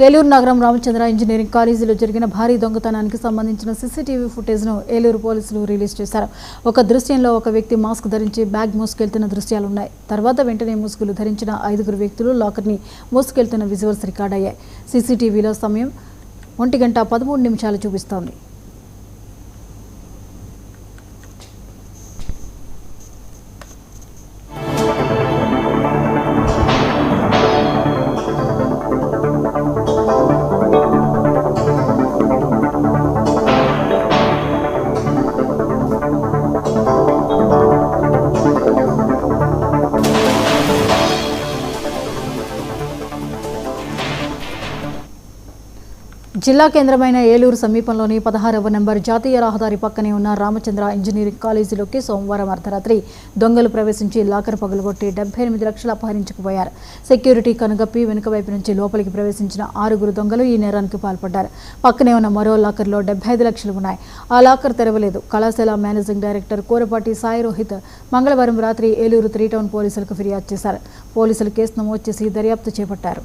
ఏలూరు నగరం రామచంద్ర ఇంజనీరింగ్ కాలేజీలో జరిగిన భారీ దొంగతనానికి సంబంధించిన సీసీటీవీ ఫుటేజ్ను ఏలూరు పోలీసులు రిలీజ్ చేశారు. ఒక దృశ్యంలో ఒక వ్యక్తి మాస్క్ ధరించి బ్యాగ్ మోసుకెళ్తున్న దృశ్యాలున్నాయి. తర్వాత వెంటనే ముసుగులు ధరించిన 5 వ్యక్తులు లాకర్ని మోసుకెళ్తున్న విజువల్స్ రికార్డ్ అయ్యాయి. సీసీటీవీలో సమయం 1:13 చూపిస్తోంది. జిల్లా కేంద్రమైన ఏలూరు సమీపంలోని 16వ నెంబర్ జాతీయ రహదారి పక్కనే ఉన్న రామచంద్ర ఇంజనీరింగ్ కాలేజీలోకి సోమవారం అర్ధరాత్రి దొంగలు ప్రవేశించి లాకర్ పగులగొట్టి 78 లక్షలు అపహరించుకుపోయారు. సెక్యూరిటీ కనుగప్పి వెనుక వైపు నుంచి లోపలికి ప్రవేశించిన 6 దొంగలు ఈ నేరానికి పాల్పడ్డారు. పక్కనే ఉన్న మరో లాకర్లో 75 లక్షలు ఉన్నాయి. ఆ లాకర్ తెరవలేదు. కళాశాల మేనేజింగ్ డైరెక్టర్ కోరపాటి సాయి రోహిత్ మంగళవారం రాత్రి ఏలూరు 3 టౌన్ పోలీసులకు ఫిర్యాదు చేశారు. పోలీసులు కేసు నమోదు చేసి దర్యాప్తు చేపట్టారు.